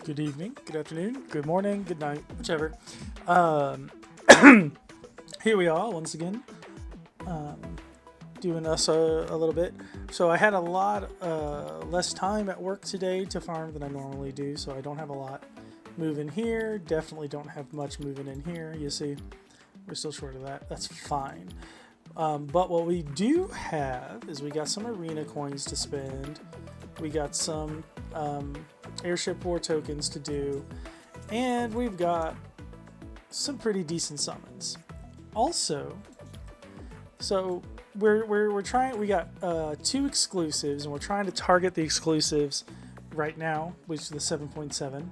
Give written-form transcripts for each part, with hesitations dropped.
good evening, good afternoon, good morning, good night, whichever. Here we are once again, um, doing us a little bit. So I had a lot less time at work today to farm than I normally do, so I don't have a lot moving here. Definitely don't have much moving in here. You see, we're still short of that. That's fine. But what we do have is we got some arena coins to spend. We got some airship war tokens to do, and we've got some pretty decent summons. Also, so we're trying. We got 2 exclusives, and we're trying to target the exclusives right now, which is the 7.7.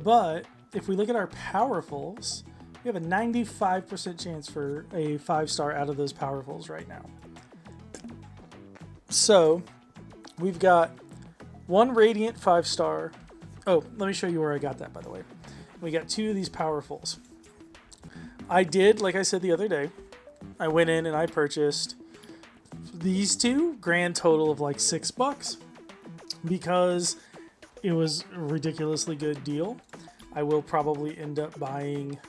But if we look at our powerfuls, we have a 95% chance for a 5-star out of those powerfuls right now. So we've got 1 radiant 5-star. Oh, let me show you where I got that, by the way. We got 2 of these powerfuls. I did, like I said the other day, I went in and I purchased these 2, grand total of like $6, because it was a ridiculously good deal. I will probably end up buying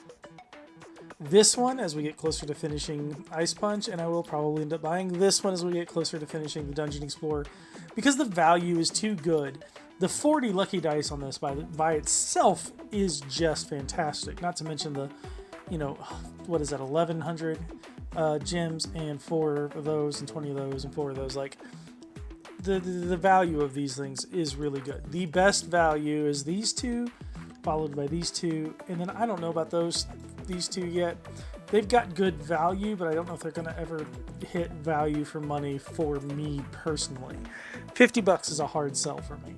this one as we get closer to finishing Ice Punch, and I will probably end up buying this one as we get closer to finishing the Dungeon Explorer, because the value is too good. The 40 lucky dice on this by itself is just fantastic. Not to mention the, what is that, 1,100 gems and 4 of those and 20 of those and 4 of those. Like, the value of these things is really good. The best value is these 2, followed by these 2, and then I don't know about these 2 yet. They've got good value, but I don't know if they're going to ever hit value for money for me personally. $50 is a hard sell for me.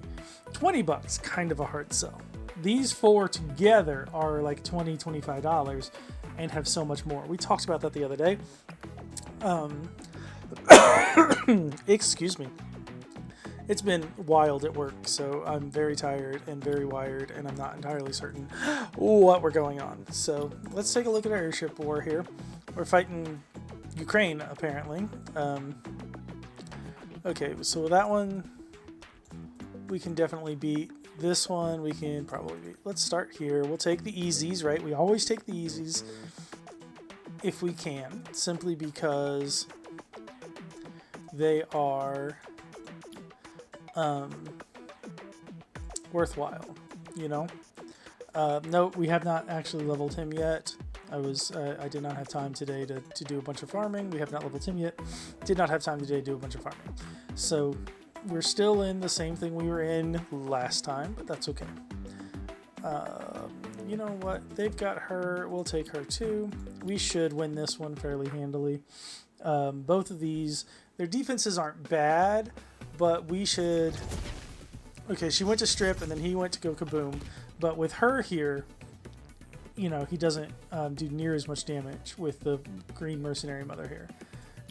$20, kind of a hard sell. These 4 together are like $20, $25 and have so much more. We talked about that the other day. Excuse me. It's been wild at work, so I'm very tired and very wired, and I'm not entirely certain what we're going on. So let's take a look at our airship war here. We're fighting Ukraine, apparently. Okay, so that one we can definitely beat. This one we can probably beat. Let's start here. We'll take the easies, right? We always take the easies if we can, simply because they are worthwhile, No, we have not actually leveled him yet. I did not have time today to do a bunch of farming. We have not leveled him yet. Did not have time today to do a bunch of farming. So we're still in the same thing we were in last time, but that's okay. You know what? They've got her. We'll take her too. We should win this one fairly handily. Both of these, their defenses aren't bad, but we should... Okay, she went to strip, and then he went to go kaboom. But with her here, he doesn't do near as much damage with the green mercenary mother here.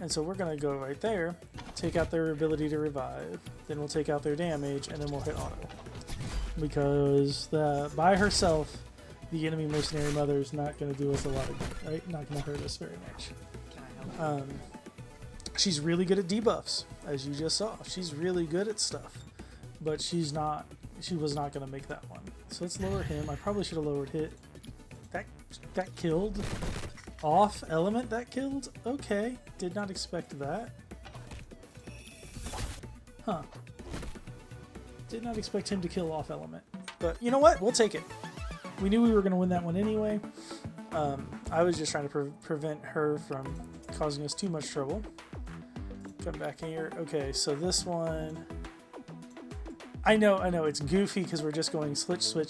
And so we're going to go right there, take out their ability to revive, then we'll take out their damage, and then we'll hit auto. Because by herself, the enemy mercenary mother is not going to do us a lot of good, right? Not going to hurt us very much. Can I help? She's really good at debuffs, as you just saw. She's really good at stuff, but she was not going to make that one. So let's lower him. I probably should have lowered hit. That killed. Off element that killed? Okay. Did not expect that. Huh. Did not expect him to kill off element. But you know what? We'll take it. We knew we were going to win that one anyway. I was just trying to prevent her from causing us too much trouble. Come back here. Okay, so this one... I know, it's goofy because we're just going switch, but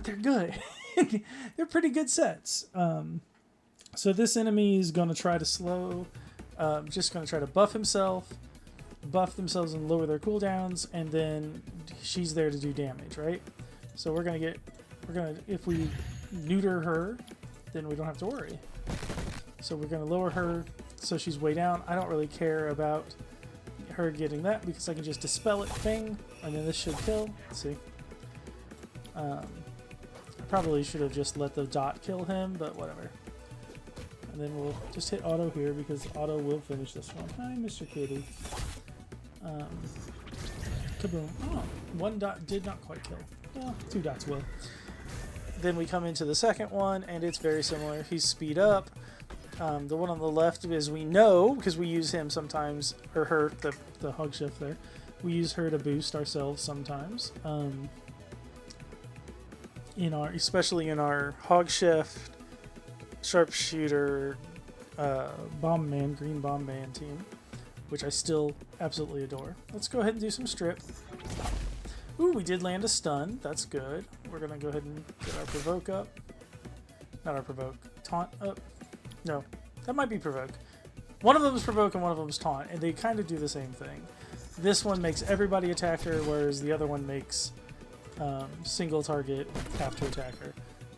they're good. They're pretty good sets. So this enemy is going to try to slow, just going to try to buff themselves and lower their cooldowns, and then she's there to do damage, right? So if we neuter her, then we don't have to worry. So we're going to lower her so she's way down. I don't really care about her getting that because I can just dispel it, bang, and then this should kill. Let's see. I probably should have just let the dot kill him, but whatever. And then we'll just hit auto here because auto will finish this one. Hi, Mr. Kitty. Kaboom. Oh, 1 dot did not quite kill. Well, 2 dots will. Then we come into the second one, and it's very similar. He's speed up. The one on the left is we know, because we use him sometimes, or her, the hog shift there. We use her to boost ourselves sometimes. Especially in our hog shift, sharpshooter, bomb man, green bomb man team, which I still absolutely adore. Let's go ahead and do some strip. Ooh, we did land a stun. That's good. We're gonna go ahead and get our provoke up. Not our provoke, taunt up. No, that might be provoke. One of them is provoke and one of them is taunt, and they kind of do the same thing. This one makes everybody attacker, whereas the other one makes single target after attacker.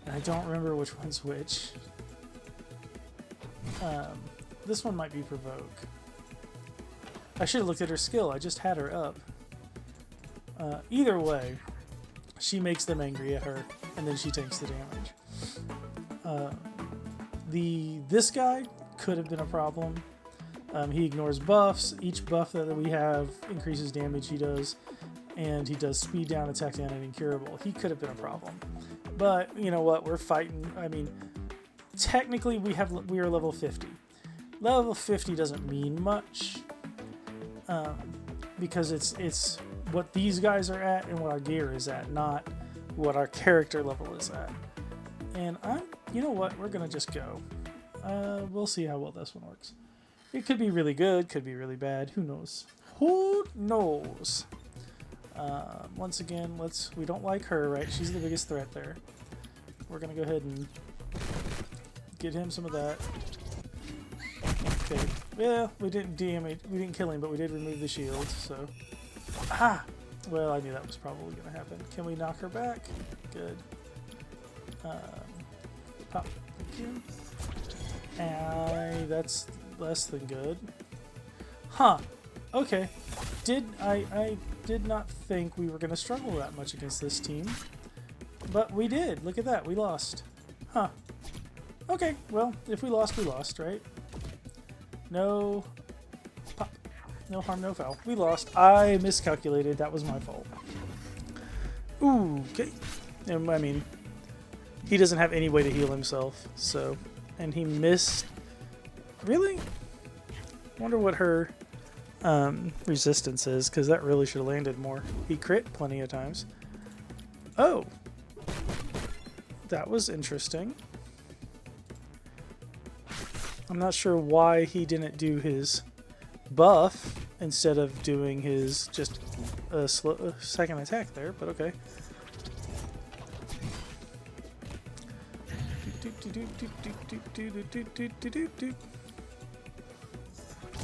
And I don't remember which one's which. This one might be provoke. I should have looked at her skill. I just had her up. Either way, she makes them angry at her, and then she takes the damage. This guy could have been a problem. He ignores buffs. Each buff that we have increases damage he does, and he does speed down, attack down, and incurable. He could have been a problem. But you know what? We're fighting. I mean, technically we are level 50. Level 50 doesn't mean much because it's what these guys are at and what our gear is at, not what our character level is at. And you know what? We're gonna just go. We'll see how well this one works. It could be really good, could be really bad. Who knows? Who knows? Once again, we don't like her, right? She's the biggest threat there. We're gonna go ahead and get him some of that. Okay. Yeah, we didn't kill him, but we did remove the shield, so. Well, I knew that was probably gonna happen. Can we knock her back? Good. Pop. Thank you. That's less than good. Huh. Okay. I did not think we were going to struggle that much against this team. But we did. Look at that. We lost. Huh. Okay. Well, if we lost, right? No. Pop. No harm, no foul. We lost. I miscalculated. That was my fault. Ooh. Okay. I mean, he doesn't have any way to heal himself, so. And he missed. Really? Wonder what her resistance is, because that really should have landed more. He crit plenty of times. Oh. That was interesting. I'm not sure why he didn't do his buff instead of doing his just second attack there, but okay.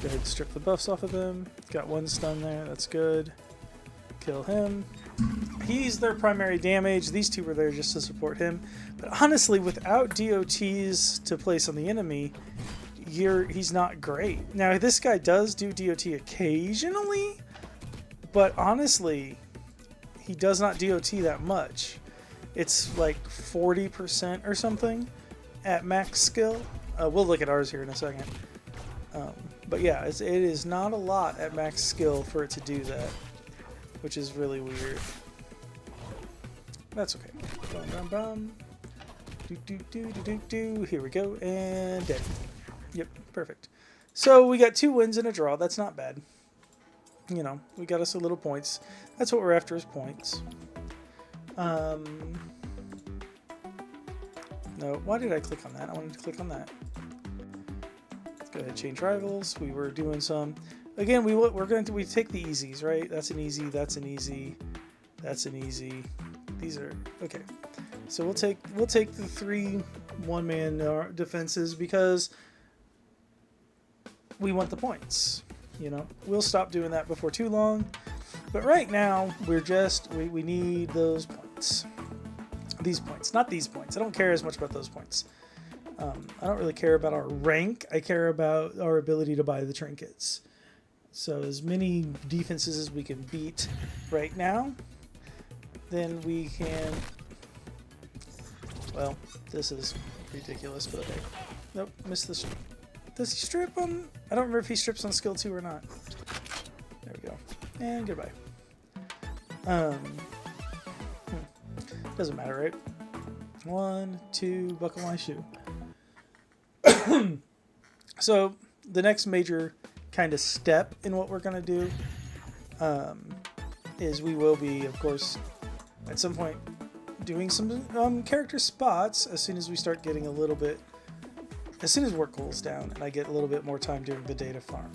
Go ahead and strip the buffs off of him. Got 1 stun there, that's good. Kill him. He's their primary damage. These two were there just to support him. But honestly, without DOTs to place on the enemy, he's not great. Now, this guy does do DOT occasionally, but honestly, he does not DOT that much. It's like 40% or something at max skill. We'll look at ours here in a second. But yeah, it is not a lot at max skill for it to do that, which is really weird. That's okay. Bum, bum, bum. Here we go, and dead. Yep, perfect. So we got 2 wins and a draw. That's not bad. You know, we got us a little points. That's what we're after, is points. No, why did I click on that? I wanted to click on that. Let's go ahead and change rivals. We were doing some. Again, we take the easies, right? That's an easy. That's an easy. That's an easy. These are okay. So we'll take the 3 one-man defenses because we want the points. You know, we'll stop doing that before too long. But right now, we need those points. These points, not these points. I don't care as much about those points. I don't really care about our rank. I care about our ability to buy the trinkets. So as many defenses as we can beat right now, then we can. Well, this is ridiculous, but okay. Nope, missed the strip. Does he strip on? I don't remember if he strips on skill 2 or not. There we go. And goodbye. Doesn't matter, right? 1, 2, buckle my shoe. So the next major kind of step in what we're going to do is we will be, of course, at some point doing some character spots as soon as we start getting a little bit, as soon as work cools down and I get a little bit more time during the day to farm.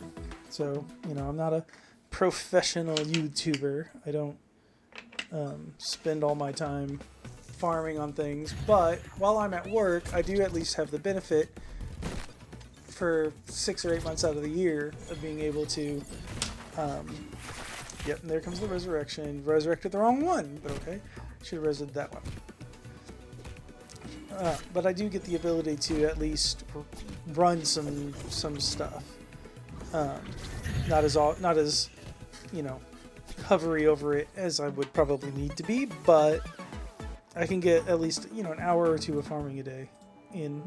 So, you know, I'm not a professional YouTuber. I don't spend all my time farming on things, but while I'm at work, I do at least have the benefit for 6 or 8 months out of the year of being able to yep, and there comes the resurrection. Resurrected the wrong one, but okay, should have resurrected that one. But I do get the ability to at least run some stuff. Not as you know, hovery over it as I would probably need to be, but I can get at least, you know, an hour or two of farming a day in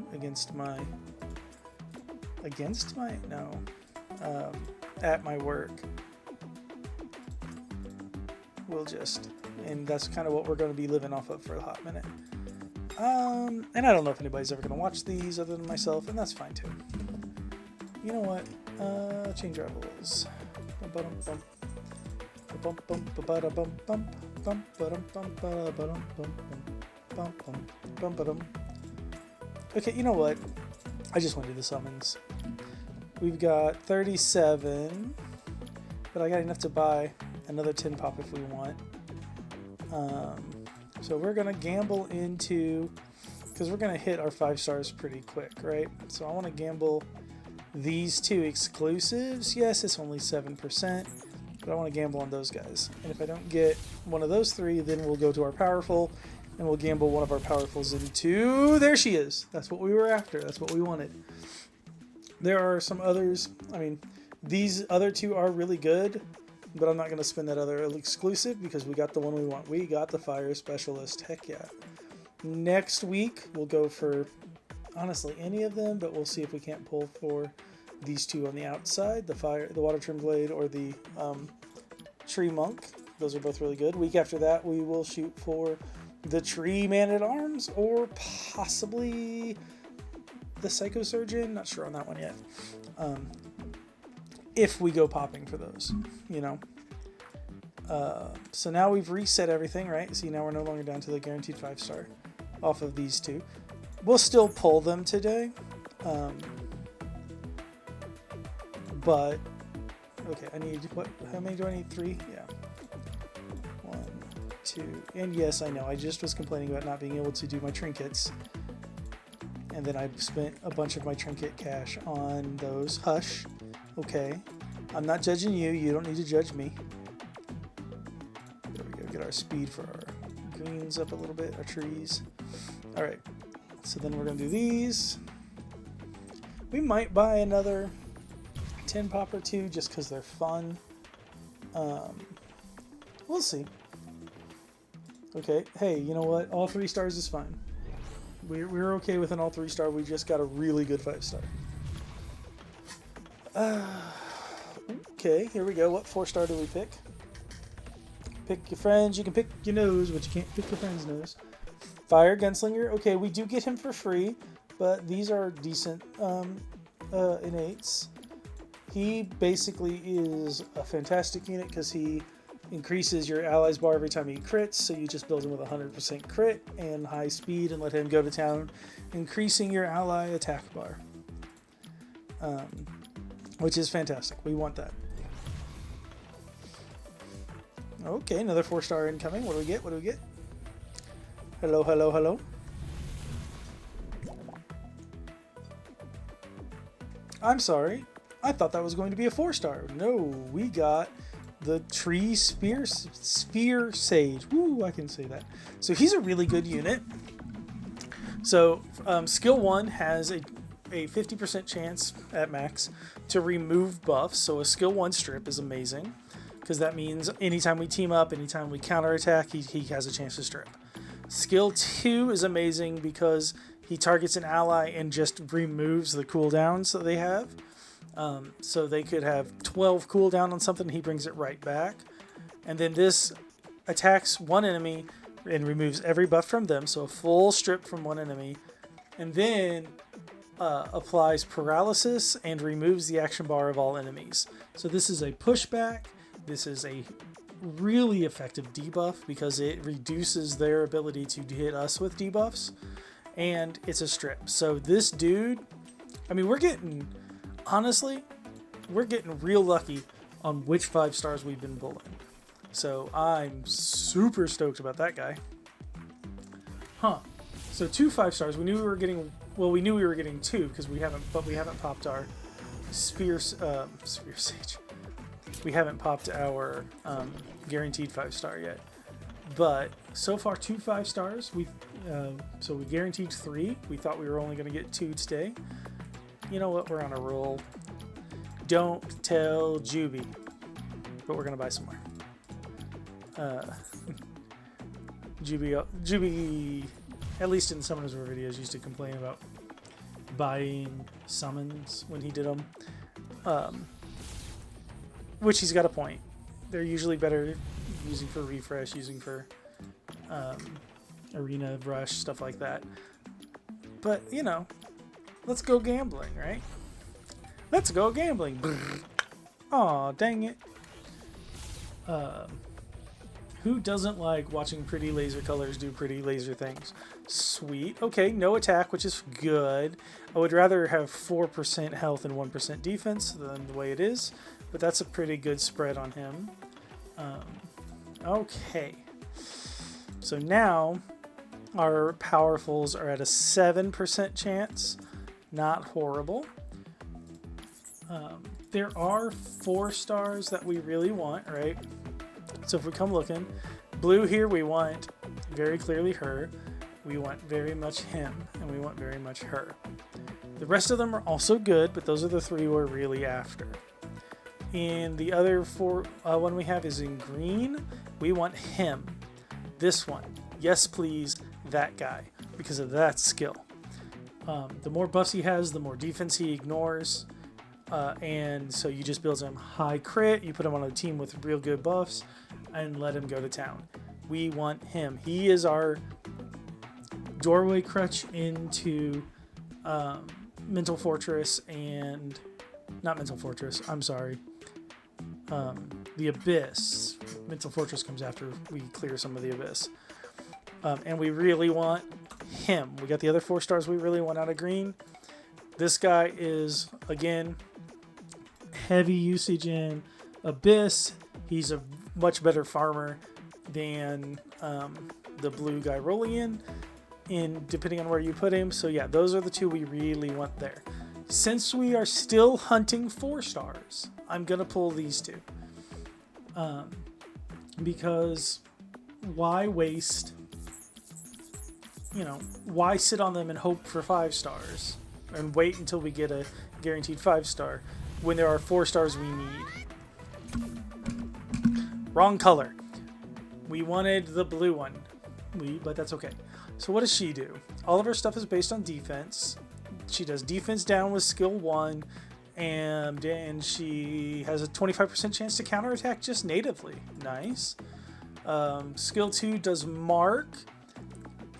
at my work. And that's kind of what we're going to be living off of for a hot minute. And I don't know if anybody's ever going to watch these other than myself, and that's fine too. You know what? Change rivals. Okay, you know what? I just want to do the summons. We've got 37, but I got enough to buy another 10 pop if we want. So we're gonna gamble into, because we're gonna hit our 5 stars pretty quick, right? So I want to gamble these 2 exclusives. Yes, it's only 7%, but I want to gamble on those guys. And if I don't get one of those 3, then we'll go to our powerful, and we'll gamble one of our powerfuls into. There she is. That's what we were after. That's what we wanted. There are some others. I mean, these other 2 are really good, but I'm not going to spend that other exclusive because we got the one we want. We got the Fire Specialist. Heck yeah. Next week, we'll go for, honestly, any of them, but we'll see if we can't pull for these 2 on the outside, the Water Trim Blade or the Tree Monk. Those are both really good. Week after that, we will shoot for the Tree Man-at-Arms or possibly the Psycho Surgeon. Not sure on that one yet. If we go popping for those, you know. So now we've reset everything, right? See, now we're no longer down to the guaranteed 5-star off of these 2. We'll still pull them today. But, okay, I need, what? How many do I need? 3? Yeah. 1, 2, and yes, I know, I just was complaining about not being able to do my trinkets. And then I spent a bunch of my trinket cash on those. Hush. Okay. I'm not judging you. You don't need to judge me. There we go. Get our speed for our greens up a little bit. Our trees. All right. So then we're going to do these. We might buy another 10 pop or 2 just because they're fun. We'll see. Okay. Hey, you know what? All 3 stars is fine. We're okay with an all 3-star. We just got a really good 5-star. Okay, here we go. What 4-star do we pick? Pick your friends. You can pick your nose, but you can't pick your friend's nose. Fire Gunslinger. Okay, we do get him for free, but these are decent innates. He basically is a fantastic unit because he increases your allies bar every time he crits, so you just build him with 100% crit and high speed and let him go to town, increasing your ally attack bar. Which is fantastic. We want that. Okay, another 4-star incoming. What do we get? What do we get? Hello, hello, hello. I'm sorry. I thought that was going to be a 4-star. No, we got the Tree Spear Sage. Woo, I can say that. So he's a really good unit. So skill 1 has a 50% chance at max to remove buffs. So a skill 1 strip is amazing because that means anytime we team up, anytime we counterattack, he has a chance to strip. Skill 2 is amazing because he targets an ally and just removes the cooldowns that they have. So they could have 12 cooldown on something, he brings it right back. And then this attacks one enemy and removes every buff from them, so a full strip from one enemy, and then applies paralysis and removes the action bar of all enemies. So this is a pushback. This is a really effective debuff because it reduces their ability to hit us with debuffs, and it's a strip. So this dude, I mean, honestly, we're getting real lucky on which 5 stars we've been pulling. So I'm super stoked about that guy. So 2 5 stars. We knew we were getting, well, we knew we were getting 2 because we haven't popped our Spear Sage. We haven't popped our guaranteed 5 star yet. But so far 2 5 stars. So we guaranteed 3. We thought we were only going to get 2 today. You know what? We're on a roll. Don't tell Juby, but we're going to buy some more. Juby, at least in some of his videos, used to complain about buying summons when he did them, which he's got a point. They're usually better using for refresh, using for arena rush, stuff like that. But you know, let's go gambling, right? Let's go gambling. Aw, dang it. Who doesn't like watching pretty laser colors do pretty laser things? Sweet. Okay, no attack, which is good. I would rather have 4% health and 1% defense than the way it is, but that's a pretty good spread on him. Okay. So now our powerfuls are at a 7% chance. Not horrible. There are 4 stars that we really want, right? So if we come looking, blue here, we want very clearly her. We want very much him, and we want very much her. The rest of them are also good, but those are the 3 we're really after. And the other 4 one we have is in green. We want him. This one. Yes, please, that guy, because of that skill. The more buffs he has, the more defense he ignores. And so you just build him high crit, you put him on a team with real good buffs, and let him go to town. We want him. He is our doorway crutch into Mental Fortress and... Not Mental Fortress, I'm sorry. The Abyss. Mental Fortress comes after we clear some of the Abyss. And we really want him. We got the other 4 stars we really want out of green. This guy is, again, heavy usage in Abyss. He's a much better farmer than the blue guy Rollian, depending on where you put him. So yeah, those are the 2 we really want there. Since we are still hunting 4 stars, I'm gonna pull these 2. Because why waste, why sit on them and hope for 5 stars and wait until we get a guaranteed 5 star when there are 4 stars we need? Wrong color. We wanted the blue one, but that's okay. So what does she do? All of her stuff is based on defense. She does defense down with skill 1, and she has a 25% chance to counterattack just natively. Nice. Skill 2 does mark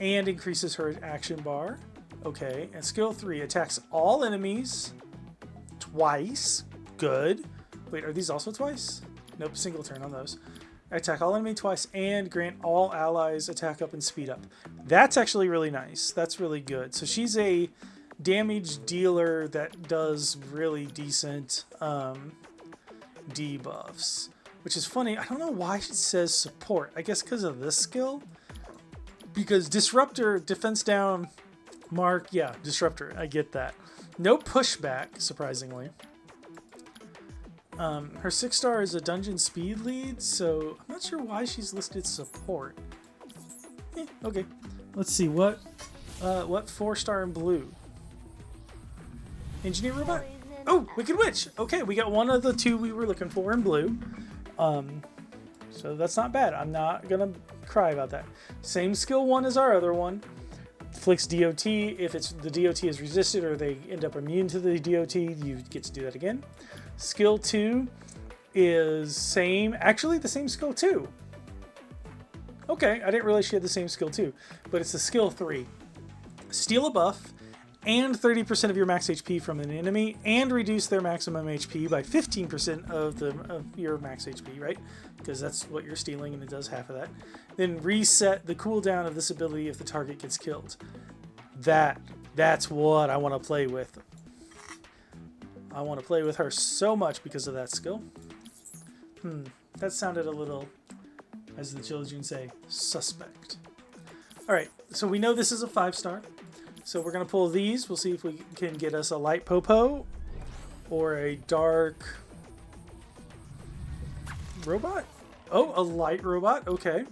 and increases her action bar. Okay. And skill 3 attacks all enemies twice. Good. Wait, are these also twice? Nope, single turn on those. Attack all enemy twice and grant all allies attack up and speed up. That's actually really nice. That's really good. So she's a damage dealer that does really decent debuffs, which is funny. I don't know why it says support. I guess because of this skill. Because Disruptor, defense down, mark, yeah, Disruptor. I get that. No pushback, surprisingly. Her 6 star is a dungeon speed lead, so I'm not sure why she's listed support. Okay. Let's see what 4 star in blue. Engineer robot. Oh, Wicked Witch. Okay, we got one of the 2 we were looking for in blue. So that's not bad. I'm not gonna cry about that. Same skill 1 as our other one. Flicks DOT. If the DOT is resisted or they end up immune to the DOT, you get to do that again. Skill 2 is actually the same skill 2. Okay, I didn't realize she had the same skill too. But it's a skill 3. Steal a buff and 30% of your max HP from an enemy, and reduce their maximum HP by 15% of your max HP, right? Because that's what you're stealing, and it does half of that. Then reset the cooldown of this ability if the target gets killed. That's what I want to play with. I want to play with her so much because of that skill. That sounded a little, as the children say, suspect. All right, so we know this is a 5-star. So we're going to pull these. We'll see if we can get us a light Popo or a dark robot. Oh, a light robot. Okay.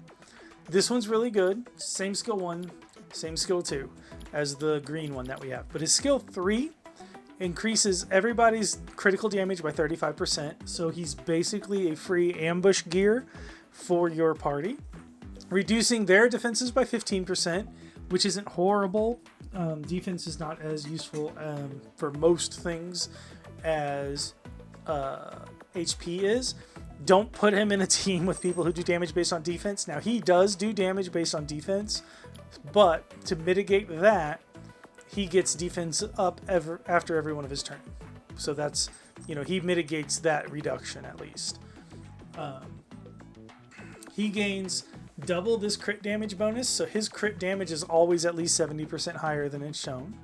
This one's really good. Same skill 1, same skill 2 as the green one that we have. But his skill 3 increases everybody's critical damage by 35%. So he's basically a free ambush gear for your party. Reducing their defenses by 15%, which isn't horrible. Defense is not as useful for most things as HP is. Don't put him in a team with people who do damage based on defense. Now, he does do damage based on defense, but to mitigate that, he gets defense up after every one of his turns. So that's, he mitigates that reduction at least. He gains double this crit damage bonus, so his crit damage is always at least 70% higher than it's shown.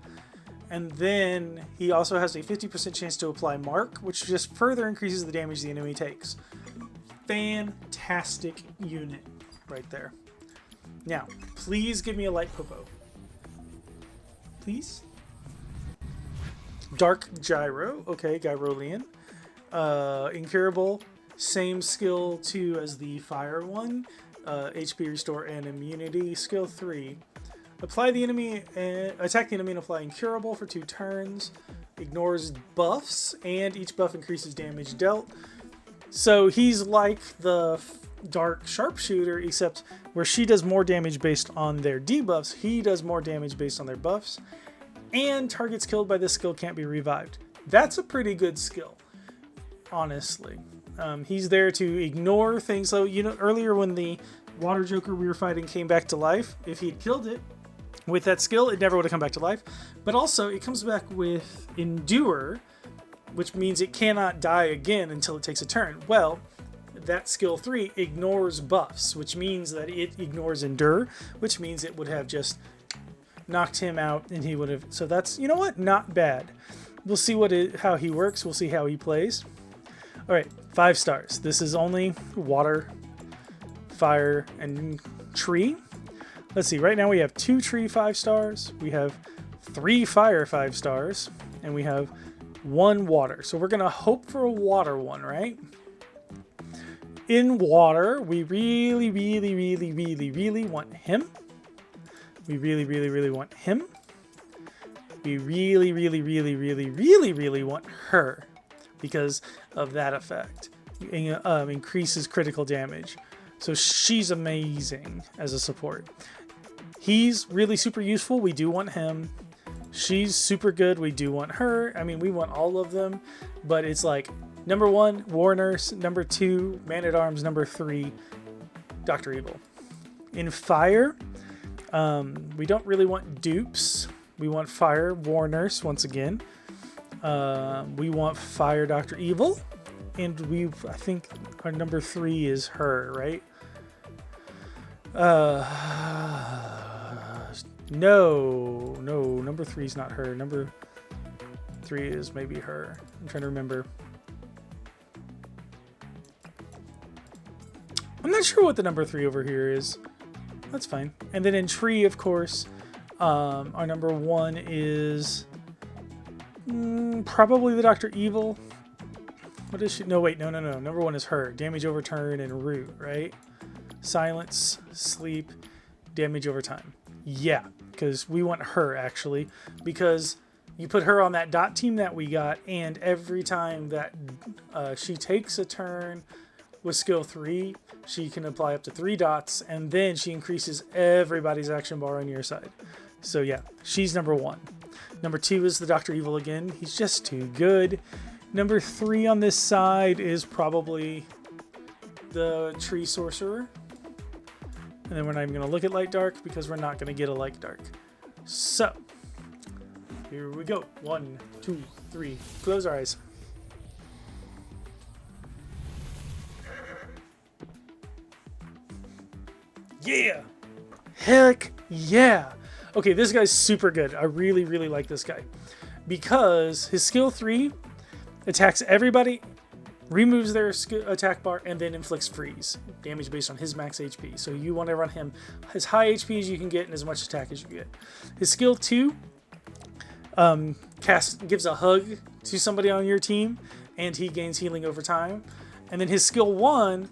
And then he also has a 50% chance to apply Mark, which just further increases the damage the enemy takes. Fantastic unit right there. Now, please give me a light Popo. Please? Dark Gyro. Okay, Gyrolean. Incurable. Same skill 2 as the fire one. HP restore and immunity. Skill 3. Attack the enemy and apply incurable for 2 turns. Ignores buffs, and each buff increases damage dealt. So he's like the dark sharpshooter, except where she does more damage based on their debuffs, he does more damage based on their buffs. And targets killed by this skill can't be revived. That's a pretty good skill, honestly. He's there to ignore things. So, earlier when the water joker we were fighting came back to life, if he'd killed it with that skill, it never would have come back to life. But also, it comes back with Endure, which means it cannot die again until it takes a turn. Well, that skill 3 ignores buffs, which means that it ignores Endure, which means it would have just knocked him out and he would have... So that's, not bad. We'll see how he works. We'll see how he plays. All right, 5 stars. This is only water, fire, and tree. Let's see. Right now we have 2 tree 5 stars. We have 3 fire 5 stars. And we have 1 water. So we're going to hope for a water one, right? In water, we really, really, really, really, really want him. We really, really, really want him. We really, really, really, really, really, really want her because of that effect. Increases critical damage. So she's amazing as a support. He's really super useful. We do want him. She's super good. We do want her. I mean, we want all of them, but it's like number 1, War Nurse, number 2, Man-at-Arms, number 3, Dr. Evil. In fire, we don't really want dupes. We want fire, War Nurse once again. We want fire, Dr. Evil, and I think our number 3 is her, right? No, number 3 is not her. Number 3 is maybe her. I'm trying to remember. I'm not sure what the number 3 over here is. That's fine. And then in tree, of course, our number 1 is probably the Dr. Evil. What is she? No, wait, no. Number 1 is her. Damage over turn and root, right? Silence, sleep, damage over time. Yeah, because we want her, actually, because you put her on that dot team that we got, and every time that she takes a turn with skill 3, she can apply up to 3 dots, and then she increases everybody's action bar on your side. So yeah, she's number 1. Number 2 is the Dr. Evil again. He's just too good. Number 3 on this side is probably the Tree Sorcerer. And then we're not even going to look at light dark because we're not going to get a light dark. So, here we go. 1, 2, 3. Close our eyes. Yeah! Heck yeah! Okay, this guy's super good. I really, really like this guy. Because his skill 3 attacks everybody, removes their attack bar, and then inflicts freeze. Damage based on his max HP. So you want to run him as high HP as you can get and as much attack as you get. His skill 2 gives a hug to somebody on your team, and he gains healing over time. And then his skill 1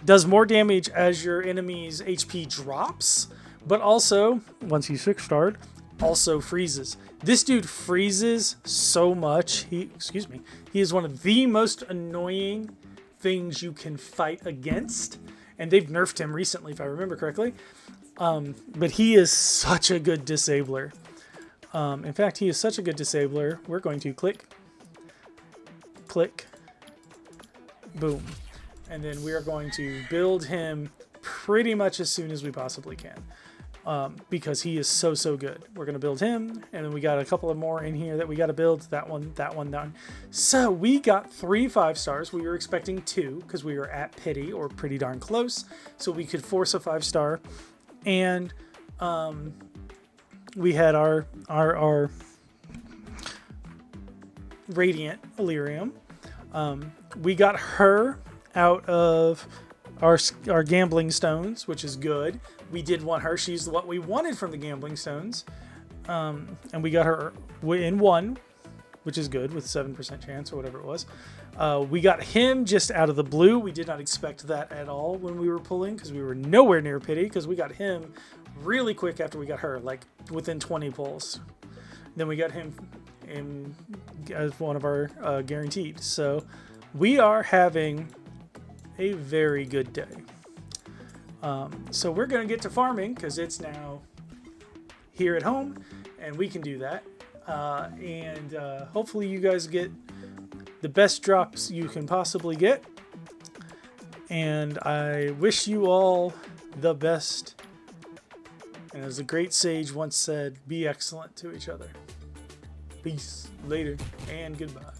does more damage as your enemy's HP drops, but also, once he's 6-starred, also freezes. This dude freezes so much. He is one of the most annoying things you can fight against. And they've nerfed him recently, if I remember correctly. But he is such a good disabler. In fact, he is such a good disabler. We're going to click, boom. And then we are going to build him pretty much as soon as we possibly can. Because he is so good. We're going to build him, and then we got a couple of more in here that we got to build. That one. So we got 3 5-stars. We were expecting 2 because we were at pity or pretty darn close. So we could force a 5-star. And we had our Radiant Illyrium. We got her out of our gambling stones, which is good. We did want her. She's what we wanted from the gambling stones. And we got her in 1, which is good, with 7% chance or whatever it was. We got him just out of the blue. We did not expect that at all when we were pulling, because we were nowhere near pity, because we got him really quick after we got her, like within 20 pulls. Then we got him as one of our guaranteed. So we are having a very good day. So we're going to get to farming because it's now here at home and we can do that. And hopefully you guys get the best drops you can possibly get. And I wish you all the best. And as a great sage once said, be excellent to each other. Peace, later, and goodbye.